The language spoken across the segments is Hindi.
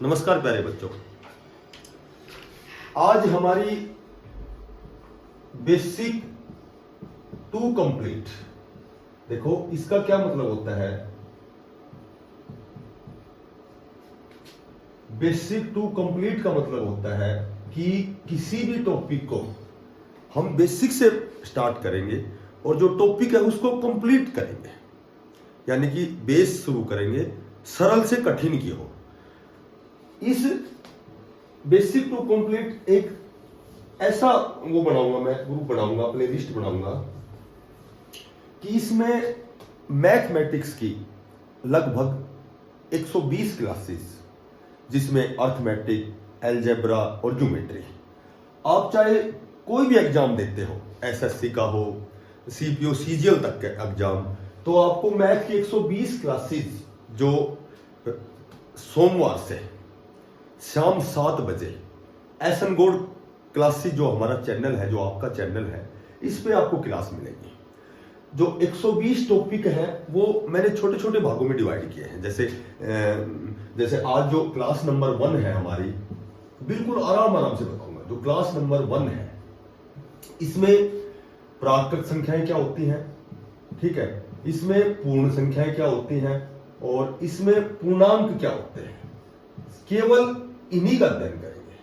नमस्कार प्यारे बच्चों, आज हमारी बेसिक टू कंप्लीट। देखो इसका क्या मतलब होता है। बेसिक टू कंप्लीट का मतलब होता है कि किसी भी टॉपिक को हम बेसिक से स्टार्ट करेंगे और जो टॉपिक है उसको कंप्लीट करेंगे, यानी कि बेस शुरू करेंगे सरल से कठिन की हो। इस बेसिक टू कंप्लीट एक ऐसा वो बनाऊंगा, मैं ग्रुप बनाऊंगा, प्ले लिस्ट बनाऊंगा कि इसमें मैथमेटिक्स की लगभग 120 क्लासेस, जिसमें अर्थमेटिक, अलजेब्रा और ज्योमेट्री। आप चाहे कोई भी एग्जाम देते हो, एसएससी का हो, सीपीओ सीजीएल तक के एग्जाम, तो आपको मैथ की 120 क्लासेस जो सोमवार से शाम 7 बजे एसन गोल्ड क्लासेस जो हमारा चैनल है, जो आपका चैनल है, इस पे आपको क्लास मिलेगी। जो 120 टॉपिक है वो मैंने छोटे छोटे भागों में डिवाइड किए हैं। जैसे आज जो क्लास नंबर 1 है हमारी, बिल्कुल आराम से बताऊंगा। जो क्लास नंबर 1 है इसमें प्राकृत संख्याएं क्या होती हैं, ठीक है, इसमें पूर्ण संख्याएं क्या होती हैं और इसमें पूर्णांक क्या होते हैं, केवल इन्हीं का अध्ययन करेंगे।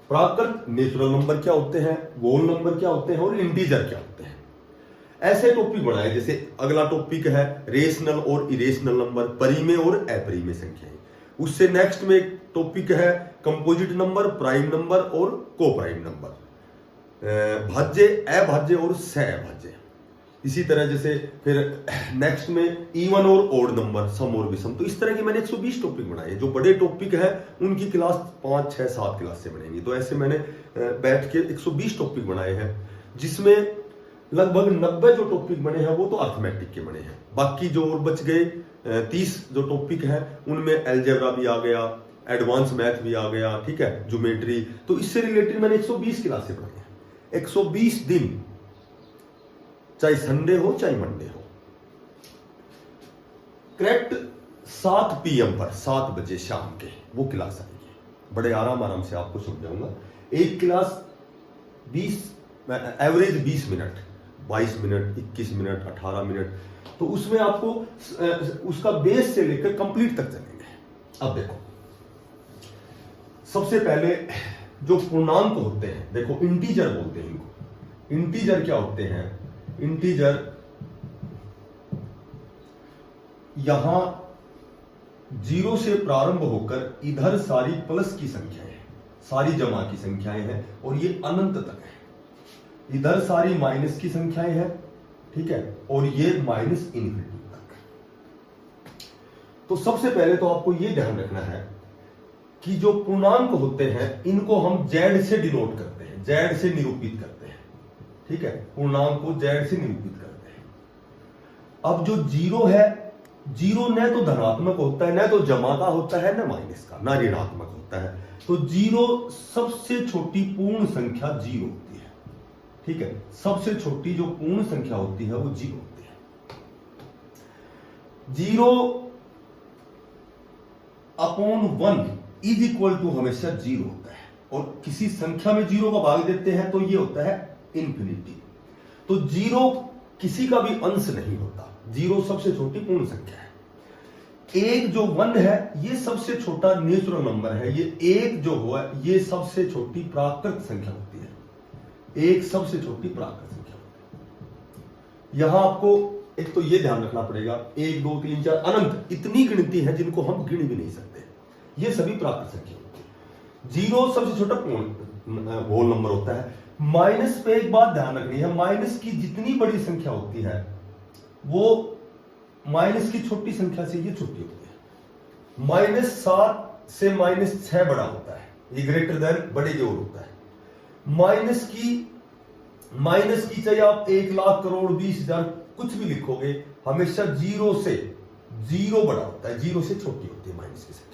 प्राकृत नेचुरल नंबर क्या होते हैं, होल नंबर क्या होते हैं और इंटीजर क्या होते हैं, ऐसे टॉपिक बनाए। जैसे अगला टॉपिक है रेशनल और इरेशनल नंबर, परिमेय और अपरिमेय संख्याएं। उससे नेक्स्ट में एक टॉपिक है कंपोजिट नंबर, प्राइम नंबर और को प्राइम नंबर, भाज्य, अभाज्य और सहअभाज्य। इसी तरह जैसे फिर नेक्स्ट में इवन और ओड नंबर, सम और विषम। तो इस तरह के मैंने 120 टॉपिक बनाए। जो बड़े टॉपिक है उनकी क्लास 5, 6, 7 क्लास से बनेंगी। तो ऐसे मैंने बैठ के 120 टॉपिक बनाए हैं, जिसमें लगभग 90 जो टॉपिक बने हैं वो तो अर्थमेटिक के बने हैं। बाकी जो और बच गए 30 जो टॉपिक हैं उनमें अलजेब्रा भी आ गया, एडवांस मैथ भी आ गया, ठीक है, ज्योमेट्री। तो इससे रिलेटेड मैंने 120 क्लासें बनाई हैं। 120 दिन, चाहे संडे हो चाहे मंडे हो, करेक्ट 7 PM पर, 7 बजे शाम के वो क्लास आएगी। बड़े आराम से आपको समझाऊंगा। एक class 20 average 20 minute, 22 minute, 21 minute, 18 minute. तो उसमें आपको उसका बेस से लेकर कंप्लीट तक चलेंगे। अब देखो, सबसे पहले जो पूर्णांक होते हैं, देखो इंटीजर बोलते हैं इनको। इंटीजर क्या होते हैं? इंटीजर यहां 0 से प्रारंभ होकर इधर सारी प्लस की संख्याएं, सारी जमा की संख्याएं हैं और ये अनंत तक है। इधर सारी माइनस की संख्याएं हैं, ठीक है, और ये माइनस इन्फिनिटी तक। तो सबसे पहले तो आपको ये ध्यान रखना है कि जो पूर्णांक होते हैं इनको हम जेड से डिनोट करते हैं, जेड से निरूपित करते हैं, ठीक है। पूर्णांक को जेड से निरूपित करते हैं। अब जो 0 है, 0 न तो धनात्मक होता है, न तो जमा का होता है, न माइनस का, न ऋणात्मक होता है। तो 0 सबसे छोटी पूर्ण संख्या 0 होती है, ठीक है। सबसे छोटी जो पूर्ण संख्या होती है वो 0 होती है। 0/1 इज इक्वल टू हमेशा 0 होता है, और किसी संख्या में 0 का भाग देते हैं तो ये होता है इंफिनिटी। तो 0 किसी का भी अंश नहीं होता। 0 सबसे छोटी पूर्ण संख्या है। 1 जो 1 है ये सबसे छोटा नेचुरल नंबर है। ये 1 जो हुआ ये सबसे छोटी प्राकृत संख्या होती है। 1 सबसे छोटी प्राकृत संख्या होती है। यहां आपको एक तो ये ध्यान रखना पड़ेगा, 1, 2, 3, 4 अनंत इतनी गिनती है जिनको हम गिन भी नहीं सकते। ये सभी प्राकृत संख्या होती है। 0 सबसे छोटा पूर्ण होल नंबर होता है। माइनस पे एक बात ध्यान रखनी है, माइनस की जितनी बड़ी संख्या होती है वो माइनस की छोटी संख्या से ये छोटी होती है। -7 से -6 बड़ा होता है, ये ग्रेटर देन बड़े की ओर होता है। माइनस की चाहे आप 1 लाख करोड़ 20,000 कुछ भी लिखोगे, हमेशा 0 से 0 बड़ा होता है, 0 से छोटी होती है माइनस की संख्या।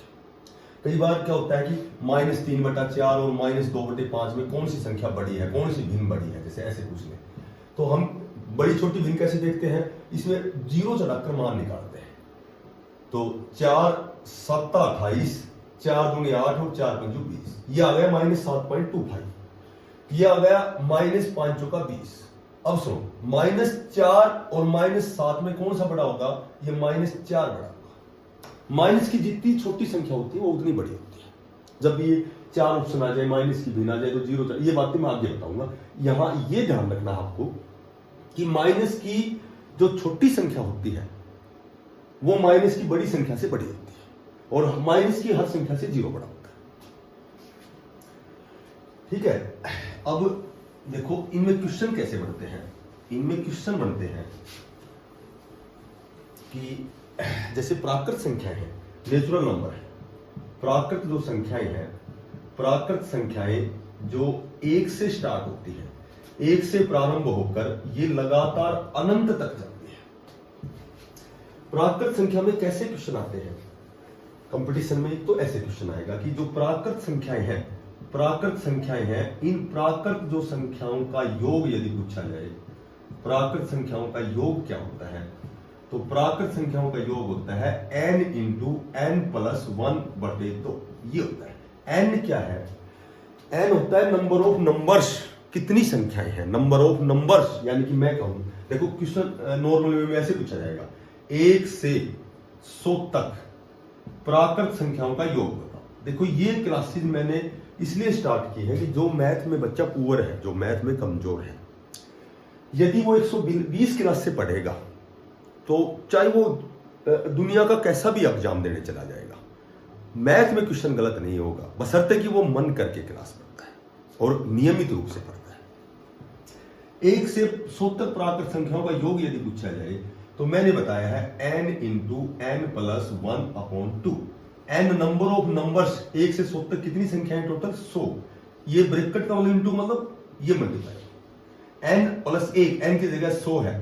कई बार क्या होता है कि -3/4 और -2/5 में कौन सी संख्या बड़ी है, कौन सी भिन्न बड़ी है, जैसे ऐसे पूछ ले तो हम बड़ी छोटी भिन्न कैसे देखते हैं? इसमें 0 चढ़ाकर मान निकालते हैं। तो 4 7 28, 4 दूनी 8 और 4 पंजू 20, ये आ गया -7.25, ये आ गया -5 चौका 20। अब सुनो, -4 और -7 में कौन सा बड़ा होगा? ये -4 बड़ा होगा। माइनस की जितनी छोटी संख्या होती है वो उतनी बड़ी होती है। जब ये 4 ऑप्शन आ जाए, माइनस की भी आ जाए तो 0, ये बातें मैं आगे बताऊंगा। यहां ये ध्यान रखना आपको कि माइनस की जो छोटी संख्या होती है वो माइनस की बड़ी संख्या से बड़ी होती है, और माइनस की हर संख्या से 0 बड़ा होता है। ठीक है, अब देखो इनमें क्वेश्चन कैसे बनते हैं। इनमें क्वेश्चन बनते हैं कि जैसे प्राकृत संख्याएं हैं, नेचुरल नंबर है, प्राकृत जो संख्याएं हैं, प्राकृत संख्याएं जो 1 से स्टार्ट होती है, 1 से प्रारंभ होकर ये लगातार अनंत तक जाती है। प्राकृत संख्या में कैसे क्वेश्चन आते हैं कंपटीशन में? तो ऐसे क्वेश्चन आएगा कि जो प्राकृत संख्याएं हैं, प्राकृत संख्याएं हैं, इन प्राकृत जो संख्याओं का योग यदि पूछा जाए, प्राकृत संख्याओं का योग क्या होता है? तो प्राकृत संख्याओं का योग होता है n इंटू n प्लस 1/2। ये होता है n। क्या है n? होता है नंबर ऑफ नंबर्स, कितनी संख्याएं हैं, नंबर ऑफ नंबर्स। यानी कि मैं कहूं, देखो क्वेश्चन नॉर्मल वे में ऐसे पूछा जाएगा, 1 से 100 तक प्राकृत संख्याओं का योग बताओ। देखो ये क्लासेस मैंने इसलिए स्टार्ट की है कि जो मैथ में बच्चा पुअर है, जो मैथ में कमजोर है, यदि वो 120 क्लास से पढ़ेगा तो चाहे वो दुनिया का कैसा भी एग्जाम देने चला जाएगा, मैथ में क्वेश्चन गलत नहीं होगा, बशर्ते कि वो मन करके क्लास पढ़ता है और नियमित रूप से पढ़ता है। 1 से 100 तक प्राकृत संख्याओं का योग यदि पूछा जाए तो मैंने बताया है n into n plus 1/2। n number of numbers, 1 से 100 तक कितनी संख्याएं टोटल? 100। ये ब्रैकेट का इंटू मतलब ये मल्टीप्लाई, n प्लस 1, n की जगह 100 है,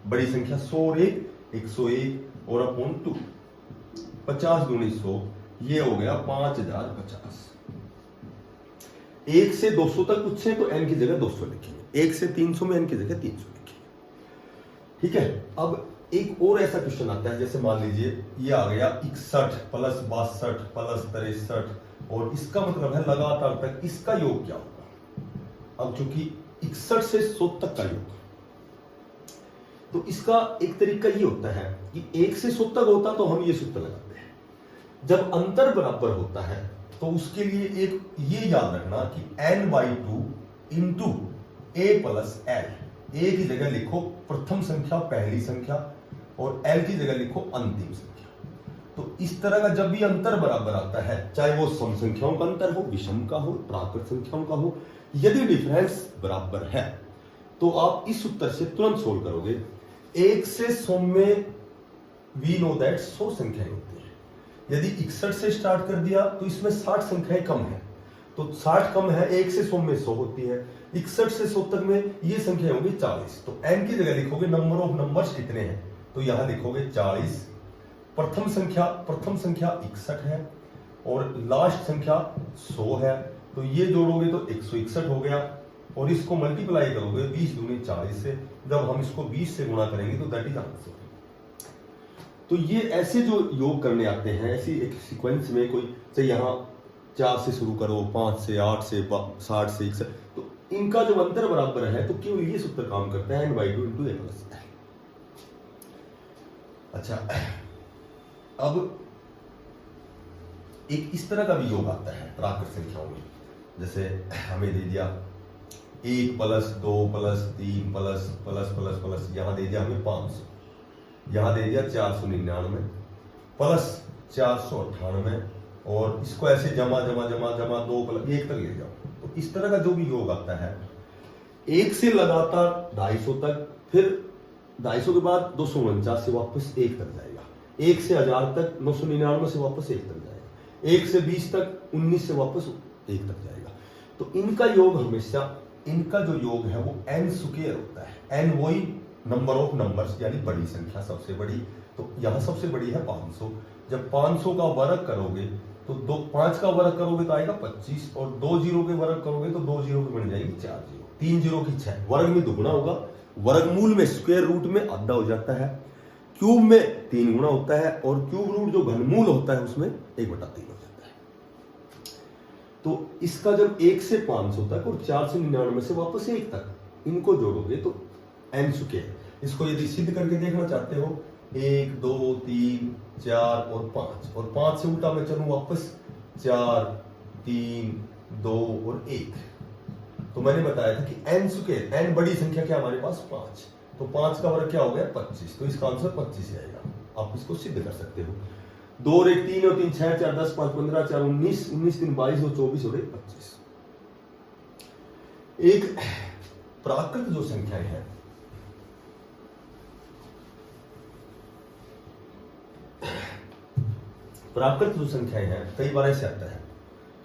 बड़ी संख्या 100 और 1 101 और अपॉन 2, 50 दूनी 100, ये हो गया 5050। 1 से 200 तक पूछे तो n की जगह 200 लिखेंगे, 1 से 300 में n की जगह 300 लिखेंगे। ठीक है, अब एक और ऐसा क्वेश्चन आता है, जैसे मान लीजिए ये आ गया 61 प्लस 62 प्लस 63, और इसका मतलब है लगातार तक, इसका योग क्या होगा? अब चूंकि 61 से 100 तक का योग, तो इसका एक तरीका ये होता है कि 1 से 100 तक होता तो हम ये सूत्र लगाते हैं, जब अंतर बराबर होता है तो उसके लिए एक ये याद रखना कि n/2 into a plus l। a की जगह लिखो प्रथम संख्या, पहली संख्या, और l की जगह लिखो अंतिम संख्या। तो इस तरह का जब भी अंतर बराबर आता है, चाहे वो सम संख्याओं का अंतर हो, विषम का हो, प्राकृत संख्याओं का हो, यदि डिफरेंस बराबर है तो आप इस उत्तर से तुरंत सोल्व करोगे। 1 से 100 में वी नो दैट 100 संख्याएं होती है। यदि 61 से स्टार्ट कर दिया तो इसमें 60 संख्याएं कम है, तो 60 कम है, 1 से 100 में 100 होती है, 61 से 100 तक में ये संख्या होगी 40। तो n की जगह लिखोगे नंबर ऑफ नंबर्स कितने हैं, तो यहां लिखोगे 40। प्रथम संख्या 61 है और लास्ट संख्या 100 है, तो ये जोड़ोगे तो 161 हो गया, और इसको मल्टीप्लाई करोगे 20 दूनी 40 से, जब हम इसको 20 से गुणा करेंगे तो दैट इज आंसर। तो ये ऐसे जो योग करने आते हैं, ऐसी एक सीक्वेंस में, कोई चाहे यहाँ 4 से शुरू करो, 5 से, 8 से, 60 से 61, तो इनका जो अंतर बराबर है तो केवल ये सूत्र काम करता है, n/2 into a plus l। अच्छा, अब एक इस तरह का भी योग आता है प्राकृत संख्याओं में, जैसे हमें दे दिया 1 plus 2 plus 3 plus plus plus plus, यहां दे दिया हमें 500, यहां दे दिया 499 प्लस 498, और इसको ऐसे जमा जमा जमा जमा 2 प्लस 1 तक ले जाओ। तो इस तरह का जो भी योग आता है, 1 से लगातार 250 तक, फिर 250 के बाद 249 से वापस 1 तक जाएगा, 1 से 1000 तक 999 से वापस 1 तक जाएगा, 1 से 20 तक 19 से वापस 1 तक जाएगा। तो इनका योग हमेशा, इनका जो योग है वो n स्क्वायर होता है। n वही नंबर ऑफ नंबर्स यानी बड़ी संख्या, सबसे बड़ी, तो यहां सबसे बड़ी है 500। जब 500 का वर्ग करोगे तो 5 का वर्ग करोगे तो आएगा 25, और 2 जीरो के वर्ग करोगे तो 2 जीरो की बन जाएगी 4 जीरो, 3 जीरो की 6, वर्ग में दुगुना होगा, वर्गमूल में स्क्वायर रूट में आधा हो जाता है, क्यूब में 3 गुना होता है और क्यूब रूट जो घनमूल होता है उसमें 1/3 हो जाता है। तो इसका जब 1 से 500 तक और 4 से 99 से वापस 1 तक इनको जोड़ोगे तो n स्क्वायर, इसको यदि सिद्ध करके देखना चाहते हो 1 2 3 4 और 5, और 5 से उल्टा मैं चलूं वापस 4 3 2 और 1, तो मैंने बताया था कि n स्क्वायर, n बड़ी संख्या क्या हमारे पास 5, तो 5 का वर्ग क्या हो गया 25, तो इसका आंसर 25 आएगा। आप इसको सिद्ध कर सकते हो। 2 और 1 3 और 3 6 4 10 5 15 4 19 19 3 22 और 24 और 1 25। एक प्राकृत जो संख्याएं हैं, प्राकृत जो संख्याएं हैं, कई बार ऐसे आता है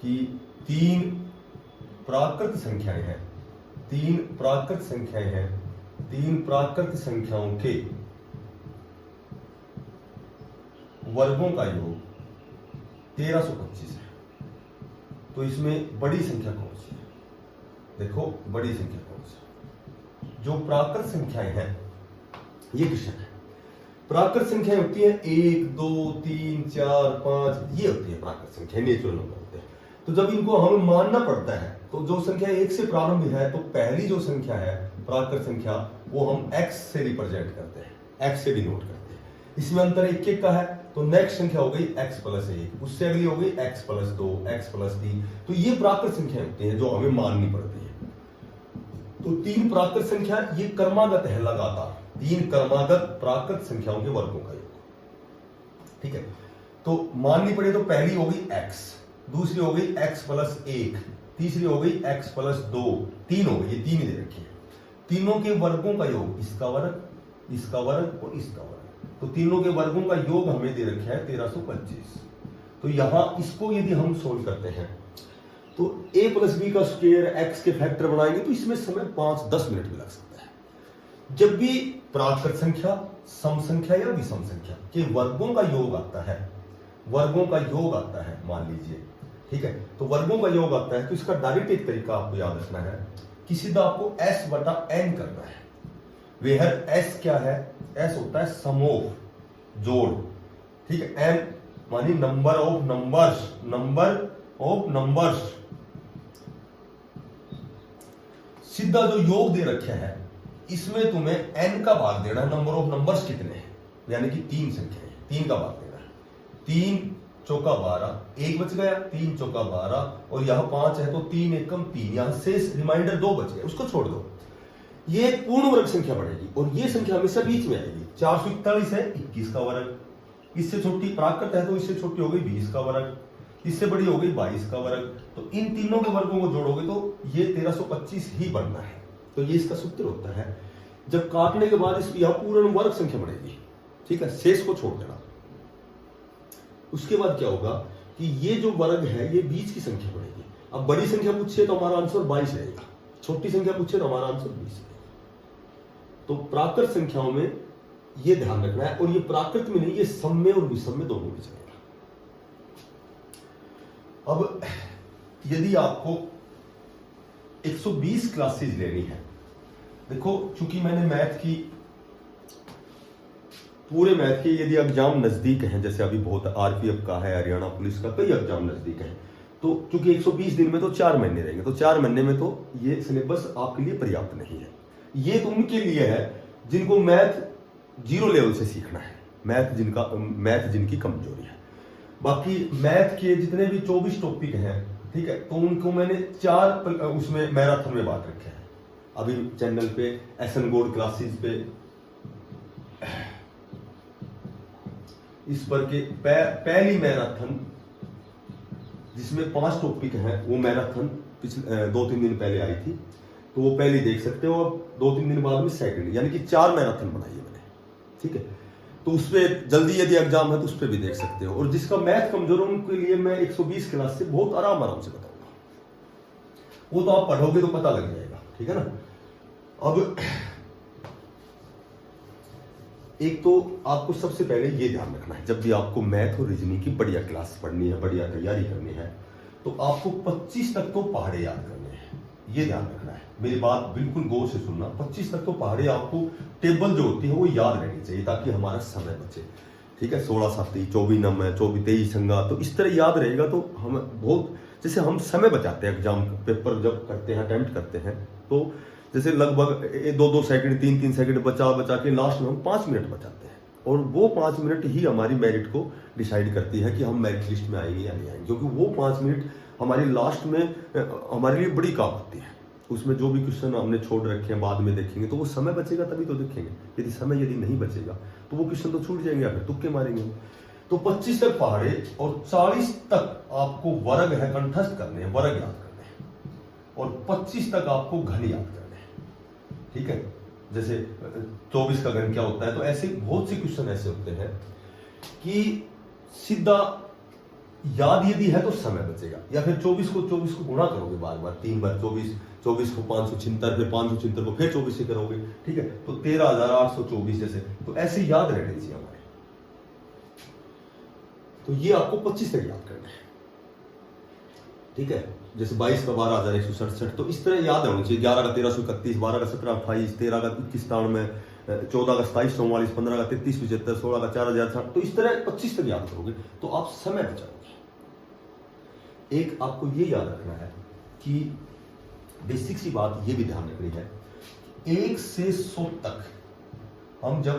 कि 3 प्राकृत संख्याएं हैं, 3 प्राकृत संख्याएं हैं, 3 प्राकृत संख्याओं के वर्गों का योग 1325 है। तो इसमें बड़ी संख्या कौन सी है? देखो बड़ी संख्या कौन सी? जो प्राकृत संख्याएं हैं ये क्वेश्चन है। प्राकृत संख्याएं होती है 1 2 3 4 5, ये होती है प्राकृत संख्या, नेचुरल नंबर होते हैं। तो जब इनको हमें मानना पड़ता है तो जो संख्या 1 से प्रारंभ है, तो पहली जो संख्या है प्राकृत संख्या वो हम x से रिप्रेजेंट करते हैं, x से डिनोट करते हैं। इसमें अंतर 1 1 का है, तो नेक्स्ट संख्या हो गई x + 1, उससे अगली हो गई x + 2, x + 3। तो ये प्राकृत संख्या होती है जो हमें माननी पड़ती है। तो 3 प्राकृत संख्या ये क्रमागत है, लगातार 3 क्रमागत प्राकृत संख्याओं के वर्गों का योग, ठीक है। तो माननी पड़े तो पहली हो गई x, दूसरी हो गई x + 1, तीसरी हो गई x + 2, 3 हो गई, ये 3 ही दे रखी है। तीनों के वर्गों का योग, इसका वर्ग, इसका वर्ग और इसका वर्ग, तो तीनों के वर्गों का योग हमें दे रखा है 1325। तो यहां इसको यदि हम सोल्व करते हैं तो a + b का स्क्वायर x के फैक्टर बनाएंगे तो इसमें समय 5-10 मिनट भी लग सकता है। जब भी प्राकृत संख्या, सम संख्या या विषम संख्या के वर्गों का योग आता है, वर्गों का योग आता है, मान लीजिए, ठीक है, तो वर्गों का योग आता है, तो इसका डायरेक्ट एक तरीका आपको याद रखना है कि सीधा आपको s/n करना है। वेहर s क्या है? s होता है समूह, जोड़, ठीक है। n मानी number of numbers, number of numbers. सीधा जो योग दे रखा है इसमें तुम्हें n का भाग देना है, नंबर ऑफ नंबर्स कितने हैं, यानी कि 3 संख्या है, 3 का भाग देना है। 3 चौका 12, 1 बच गया, 3 चौका 12, और यहां 5 है तो 3 एकम 3, यहां शेष रिमाइंडर 2 बच गए, उसको छोड़ दो। ये पूर्ण वर्ग संख्या बढ़ेगी और ये संख्या हमेशा बीच में आएगी। 441 है, 21 का वर्ग, इससे छोटी प्राकृत है तो इससे छोटी हो गई 20 का वर्ग, इससे बड़ी हो गई 22 का वर्ग। तो इन तीनों के वर्गों को जोड़ोगे तो ये 1325 ही बनना है। तो ये इसका सूत्र होता है। जब काटने के बाद इस यहां पूर्ण वर्ग संख्या बढ़ेगी, ठीक है, शेष को छोड़ देना। उसके बाद क्या होगा कि ये जो वर्ग है ये बीच की संख्या बढ़ेगी। अब बड़ी संख्या पूछे तो हमारा आंसर 22 रहेगा, छोटी संख्या पूछे तो हमारा आंसर 20 रहेगा। तो प्राकृत संख्याओं में ये ध्यान रखना है, और ये प्राकृत में नहीं, ये सम में और विषम में दोनों में चलेगा। अब यदि आपको 120 क्लासेज लेनी है, देखो चूंकि मैंने मैथ की, पूरे मैथ के यदि एग्जाम नजदीक हैं, जैसे अभी बहुत आरपीएफ का है, हरियाणा पुलिस का, कई एग्जाम नजदीक हैं, तो चूंकि 120 दिन में तो 4 महीने रहेंगे, तो 4 महीने में तो ये सिलेबस आपके लिए पर्याप्त नहीं है। ये तो उनके लिए है जिनको मैथ 0 लेवल से सीखना है, मैथ जिनकी कमजोरी है। बाकी मैथ के जितने भी 24 टॉपिक हैं, ठीक है, तो उनको मैंने 4 उसमें मैराथन में बांट रखे हैं। अभी चैनल पे एसन गोल्ड क्लासेस पे इस पर के पहली मैराथन जिसमें 5 टॉपिक हैं, वो मैराथन पिछले 2-3 दिन पहले आई थी, तो वो पहले देख सकते हो। अब 2-3 दिन बाद में सेकंड, यानी कि 4 मैराथन बनाई है मैंने, ठीक है। तो उस पर जल्दी यदि एग्जाम है तो उस पर भी देख सकते हो। और जिसका मैथ कमजोर है उनके लिए मैं 120 क्लास से बहुत आराम से बताऊंगा, वो तो आप पढ़ोगे तो पता लग जाएगा, ठीक है ना। अब एक तो आपको सबसे पहले ये ध्यान रखना है, जब भी आपको मैथ और रीजनिंग की बढ़िया क्लास पढ़नी है, बढ़िया तैयारी करनी है, तो आपको 25 तक तो पहाड़े याद करने हैं। ये ध्यान रखना है, मेरी बात बिल्कुल गौर से सुनना। 25 तक तो पहाड़ी आपको टेबल जो होती है वो याद रहनी चाहिए ताकि हमारा समय बचे, ठीक है। 16 7 24 नम है, 24 23 संगा, तो इस तरह याद रहेगा तो हम बहुत, जैसे हम समय बचाते हैं एग्जाम पेपर जब करते हैं, अटेम्प्ट करते हैं, तो जैसे लगभग 2-2 सेकंड 3-3 सेकंड बचा के लास्ट में हम 5 मिनट बचाते हैं, और वो 5 मिनट ही हमारी मेरिट को डिसाइड करती है कि हम मेरिट लिस्ट में आएंगे या नहीं आएंगे, क्योंकि वो 5 मिनट हमारी लास्ट में हमारे लिए बड़ी काम आती है। उसमें जो भी क्वेश्चन हमने छोड़ रखे हैं बाद में देखेंगे, तो वो समय बचेगा तभी तो देखेंगे, यदि नहीं बचेगा तो वो क्वेश्चन तो छूट जाएंगे, फिर तुक्के मारेंगे। तो 25 तक पहाड़े और 40 तक आपको वर्ग है कंठस्थ करने हैं, वर्ग याद करने हैं, और 25 तक आपको घन याद करने हैं, ठीक है। जैसे 24 का घन क्या होता है, तो ऐसे बहुत से क्वेश्चन ऐसे होते हैं कि सीधा याद यदि है तो समय बचेगा, या फिर 24 को गुणा करोगे बार बार 3 बार, 24 को 576, फिर 576 को फिर 24 से करोगे, ठीक है, तो 13,824 जैसे, तो ऐसे याद रहने चाहिए हमारे। तो ये आपको 25 तक याद करना है, ठीक है। जैसे 22 का 12,167, तो इस तरह याद होना चाहिए। 11 का 1331, 12 का 1728, 13 का 2193, 14 का 2744, 15 का 3375, 16 का 4060, तो इस तरह 25 तक याद करोगे तो आप समय बचाओगे। एक आपको ये याद रखना है कि बेसिक सी बात ये भी ध्यान रखनी है, 1 से 100 तक हम जब,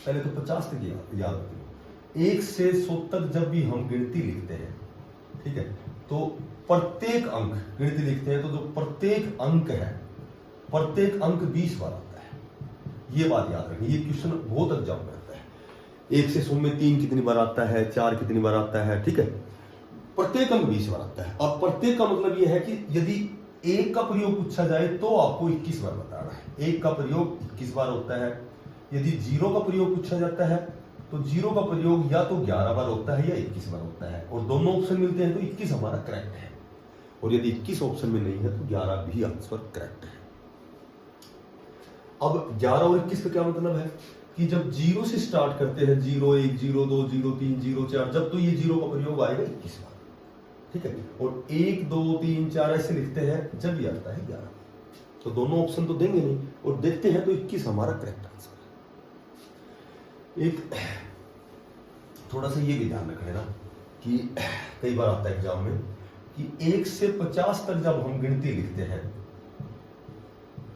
पहले तो 50 तक याद रखें, 1 से 100 तक जब भी हम गिनती लिखते हैं, ठीक है, तो प्रत्येक अंक गिनती लिखते हैं, तो जो प्रत्येक अंक है, प्रत्येक अंक 20 बार आता है। ये बात याद रखनी, ये क्वेश्चन बहुत एग्जाम में आता है। 1 से 100 में 3 कितनी बार आता है, 4 कितनी बार आता है, ठीक है, प्रत्येक अंक 20 बार आता है। और प्रत्येक का मतलब यह है कि यदि 1 का प्रयोग पूछा जाए तो आपको 21 बार बताना है। 1 का प्रयोग 21 बार होता है। यदि 0 का प्रयोग पूछा जाता है तो 0 का प्रयोग या तो 11 बार होता है या 21 बार होता है, और दोनों ऑप्शन मिलते हैं तो 21 हमारा करेक्ट है। और यदि 21 ऑप्शन में नहीं है तो 11 भी आंसर करेक्ट है। अब 11 और 21 का क्या मतलब है कि जब 0 से स्टार्ट करते हैं, 0 1 0 2 0 3 0 4, जब तो ये 0 का प्रयोग आएगा 21 बार, ठीक है। और 1 2 3 4 ऐसे लिखते हैं जब ये आता है 11, तो दोनों ऑप्शन तो देंगे नहीं, और देखते हैं तो 21 हमारा करेक्ट आंसर है। एक थोड़ा सा ये भी ध्यान रखना ना कि कई बार आता है एग्जाम में कि 1 से 50 तक जब हम गिनती लिखते हैं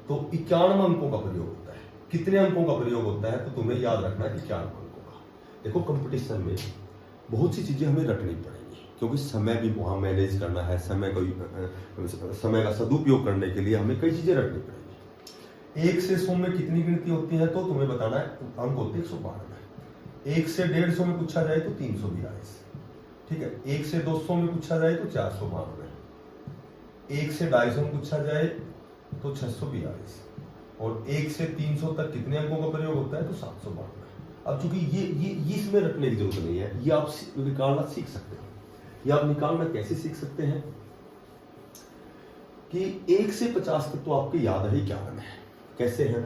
तो 91 अंकों का प्रयोग होता है। कितने अंकों का प्रयोग होता है, तो तुम्हें याद रखना है 91 अंकों का। देखो कंपटीशन में बहुत सी चीजें हमें रटनी पड़ेगी, क्योंकि समय भी वहां मैनेज करना है, समय का सदुपयोग करने के लिए हमें कई चीजें रटनी पड़ेगी। 1 से 100 में कितनी गिनती होती है, तो तुम्हें बताना है, अंक होते हैं 192। 1 से 150 में पूछा जाए तो 342, ठीक है। 1 से 200 में पूछा जाए तो 492, 1 से 250 में पूछा जाए तो 642, और 1 से 300 तक कितने अंकों का प्रयोग होता है, तो 792। अब चूंकि ये इसमें रखने की जरूरत नहीं है, ये आप निकालना सीख सकते हो। ये आप निकालना कैसे सीख सकते हैं कि 1 से 50 तक तो आपके याद है क्या है, कैसे हैं,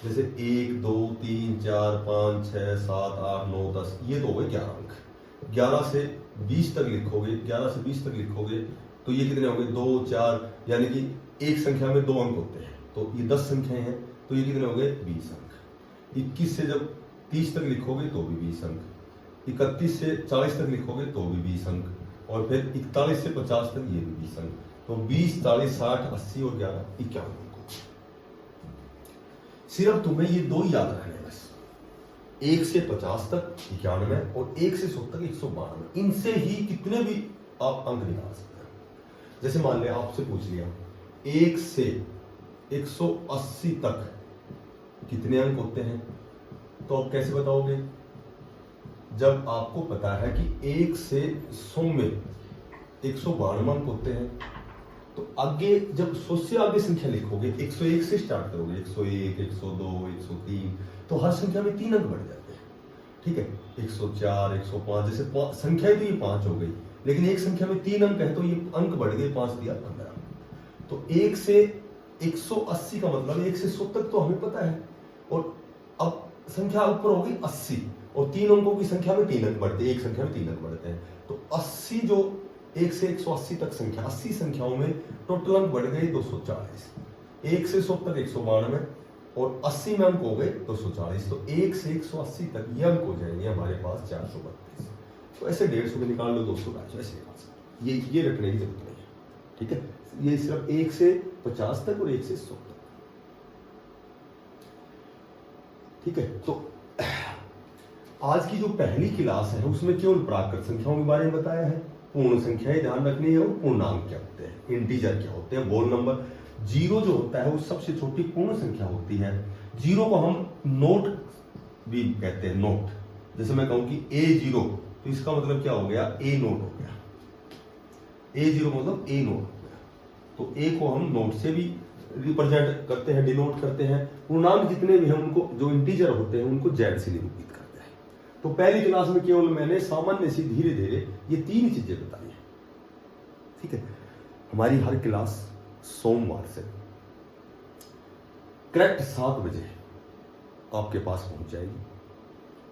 जैसे 1 2 3 4 5 6 7 8 9 10, ये तो हो गए 11 अंक। 11 से 20 तक लिखोगे, 11 से 20 तक लिखोगे तो ये कितने होंगे, 2 4, यानी कि एक संख्या में 2 अंक होते हैं, तो ये 10 संख्याएं हैं, तो ये कितने हो गए, 20 अंक। 21 से जब 30 तक लिखोगे तो भी 20 अंक, 31 से 40 तक लिखोगे तो भी 20 अंक, और फिर 41 से 50 तक ये भी 20 अंक। तो 20 40 60 80 और 11 51 अंक। सिर्फ तुम्हें ये 2 याद रखने हैं बस, 1 से 50 तक 91 और 1 से 100 तक 192। इनसे ही कितने भी आप अंक निकाल सकते हैं। जैसे मान लिया आपसे पूछ लिया 1 से 180 तक कितने अंक होते हैं, तो आप कैसे बताओगे, जब आपको पता है कि 1 से 100 में 192 अंक होते हैं, तो आगे जब 100 से आगे संख्या लिखोगे, 101 से स्टार्ट करोगे, 101 102 103, तो हर संख्या में 3 अंक बढ़ जाते हैं, ठीक है। 104 105, जैसे संख्या तो ये 5 हो गई, लेकिन एक संख्या में 3 अंक है तो ये अंक बढ़ गए, 5 दिया 15। तो 1 से 180 का मतलब 1 से 100 तक तो हमें पता है, और अब संख्या ऊपर होगी 80, और 3 अंकों की संख्या में 3 अंक बढ़ते हैं, एक संख्या में 3 अंक बढ़ते हैं, तो 80 जो 1 से 180 तक संख्या, 80 संख्याओं में टोटल अंक बढ़ गए 240। 1 से 100 तक 192 और 80 में अंक हो गए 240। तो 1 से 180 तक ये अंक हो जाएंगे हमारे पास 432। तो ऐसे 150 में निकाल लो, 200 250 ऐसे निकाल सकते, ये रखने की जरूरत नहीं है। ठीक है, ये सिर्फ 1 से 50 तक और 1 से 100 तक। ठीक है, तो आज की जो पहली क्लास है उसमें केवल प्राकृत संख्याओं के बारे में बताया है। पूर्ण संख्याएं ध्यान रखनी है, और पूर्णांक क्या होते हैं, इंटीजर क्या होते हैं, बोल नंबर। जीरो जो होता है वो सबसे छोटी पूर्ण संख्या होती है। जीरो को हम नोट भी कहते हैं, नोट। जैसे मैं कहूं कि A0, तो इसका मतलब क्या हो गया, A नोट हो गया। A0 मतलब A नोट हो गया। तो A को हम नोट से भी रिप्रेजेंट करते हैं, डिनोट करते हैं। पूर्णांक जितने भी हैं उनको, जो इंटीजर होते हैं उनको Z से निरूपित करते हैं। तो पहली क्लास में केवल मैंने सामान्य से धीरे धीरे ये तीन चीजें बताई हैं। ठीक है, हमारी हर क्लास सोमवार से करेक्ट 7 बजे आपके पास पहुंच जाएगी,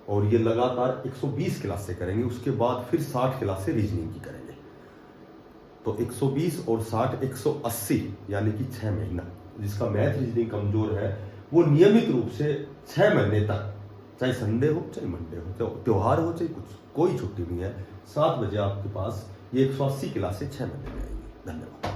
और ये लगातार 120 क्लास से करेंगे। उसके बाद फिर 60 क्लास से रीजनिंग की करेंगे। तो 120 और 60 180, यानी कि 6 महीना। जिसका मैथ रीजनिंग कमजोर है वो नियमित रूप से 6 महीने तक, चाहे संडे हो चाहे मंडे हो, चाहे त्योहार हो चाहे कुछ, कोई छुट्टी नहीं है, 7 बजे आपके पास ये 180 क्लास से 6 महीने में आएंगी। धन्यवाद।